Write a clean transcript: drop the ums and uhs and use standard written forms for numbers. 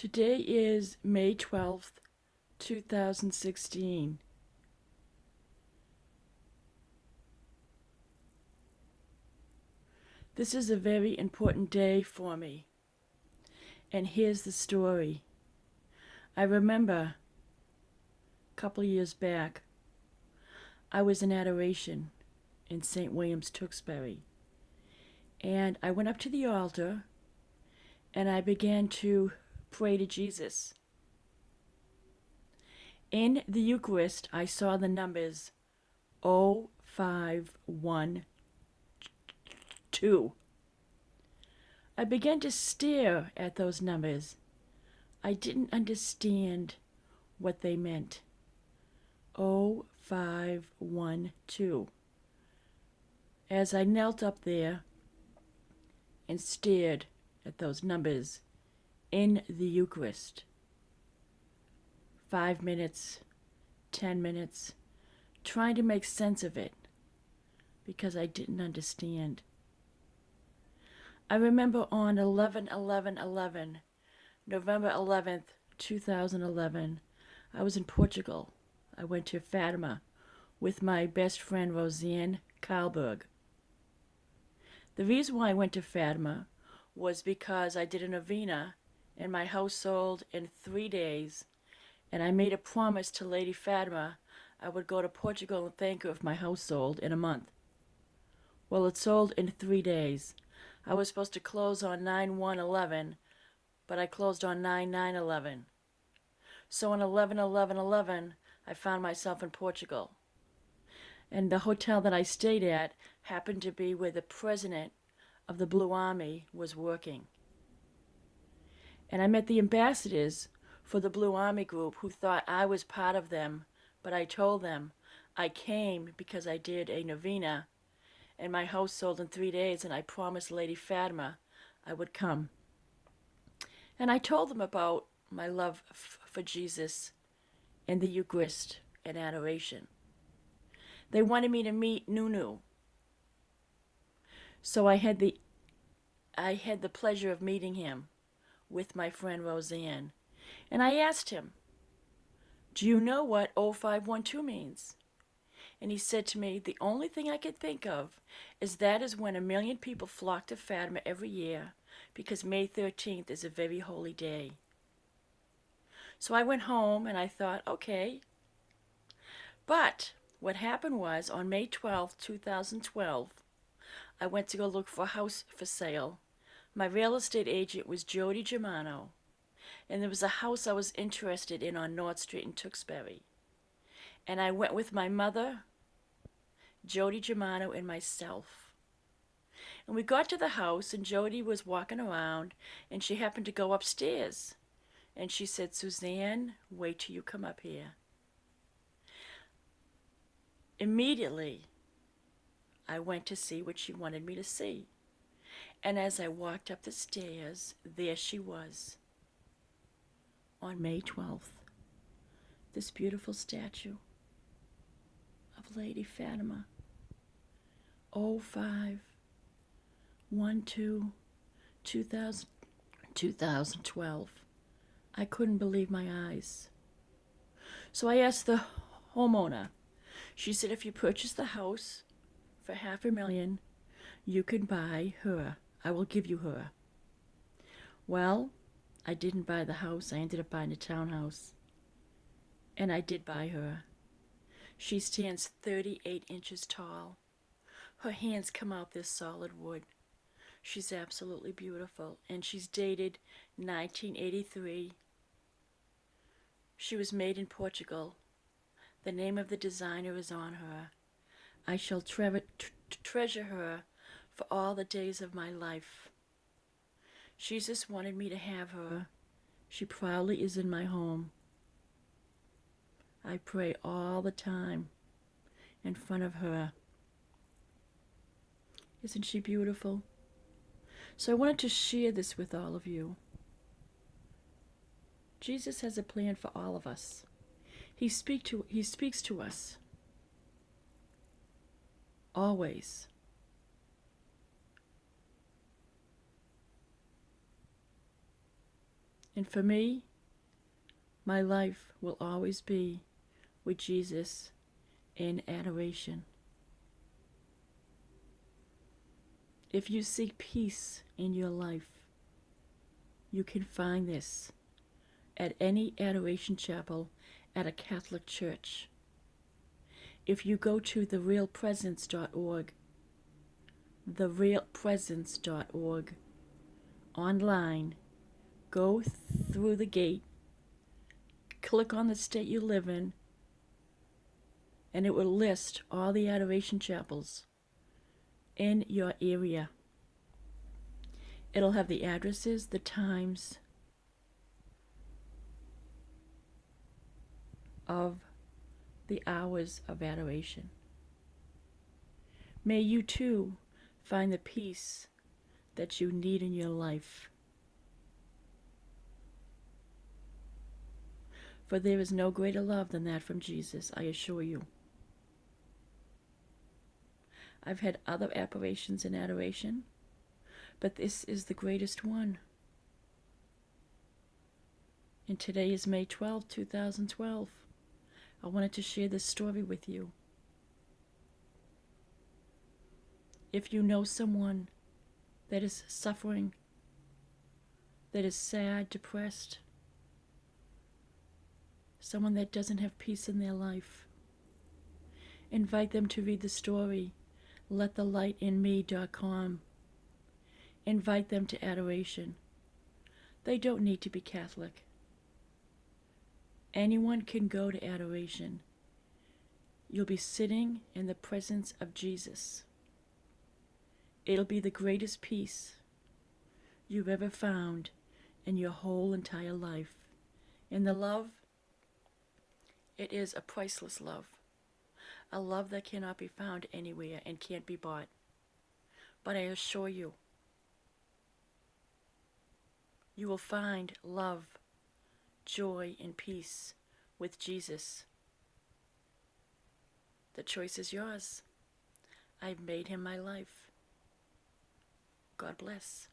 Today is May 12th, 2016. This is a very important day for me, and here's the story. I remember a couple years back, I was in Adoration in St. William's, Tewksbury, and I went up to the altar and I began to pray to Jesus. In the Eucharist, I saw the numbers 0512. I began to stare at those numbers. I didn't understand what they meant. 0512. As I knelt up there and stared at those numbers in the Eucharist, 5 minutes, 10 minutes, trying to make sense of it because I didn't understand. I remember on 11/11/11, November 11th, 2011, I was in Portugal. I went to Fatima with my best friend Roseanne Karlberg. The reason why I went to Fatima was because I did a novena in my household in 3 days, and I made a promise to Lady Fatima I would go to Portugal and thank her for my household in a month. Well, it sold in 3 days. I was supposed to close on 9/1/11, but I closed on 9/9/11. So on 11/11/11, I found myself in Portugal. And the hotel that I stayed at happened to be where the president of the Blue Army was working. And I met the ambassadors for the Blue Army group who thought I was part of them, but I told them I came because I did a novena and my house sold in 3 days, and I promised Lady Fatima I would come. And I told them about my love for Jesus and the Eucharist and adoration. They wanted me to meet Nunu. So I had the pleasure of meeting him with my friend Roseanne. And I asked him, "Do you know what 0512 means?" And he said to me, "The only thing I could think of is that is when 1 million people flock to Fatima every year because May 13th is a very holy day." So I went home and I thought, okay. But what happened was on May 12th, 2012, I went to go look for a house for sale. My real estate agent was Jody Germano, and there was a house I was interested in on North Street in Tewksbury. And I went with my mother, Jody Germano, and myself. And we got to the house, and Jody was walking around, and she happened to go upstairs. And she said, "Suzanne, wait till you come up here." Immediately, I went to see what she wanted me to see. And as I walked up the stairs, there she was, on May 12th, this beautiful statue of Lady Fatima. 0512 2012. I couldn't believe my eyes. So I asked the homeowner. She said, "If you purchase the house for $500,000, you can buy her. I will give you her." Well, I didn't buy the house. I ended up buying a townhouse. And I did buy her. She stands 38 inches tall. Her hands come out this solid wood. She's absolutely beautiful. And she's dated 1983. She was made in Portugal. The name of the designer is on her. I shall treasure her for all the days of my life. Jesus wanted me to have her. She proudly is in my home. I pray all the time in front of her. Isn't she beautiful? So I wanted to share this with all of you. Jesus has a plan for all of us. He speaks to us always. And for me, my life will always be with Jesus in adoration. If you seek peace in your life, you can find this at any adoration chapel at a Catholic church. If you go to therealpresence.org, therealpresence.org, online, go through the gate, click on the state you live in, and it will list all the adoration chapels in your area. It'll have the addresses, the times of the hours of adoration. May you too find the peace that you need in your life. For there is no greater love than that from Jesus, I assure you. I've had other apparitions in adoration, but this is the greatest one. And today is May 12, 2012. I wanted to share this story with you. If you know someone that is suffering, that is sad, depressed, someone that doesn't have peace in their life, invite them to read the story, letthelightinme.com. Invite them to adoration. They don't need to be Catholic. Anyone can go to adoration. You'll be sitting in the presence of Jesus. It'll be the greatest peace you've ever found in your whole entire life. And the love, it is a priceless love. A love that cannot be found anywhere and can't be bought. But I assure you, you will find love, joy, and peace with Jesus. The choice is yours. I've made him my life. God bless.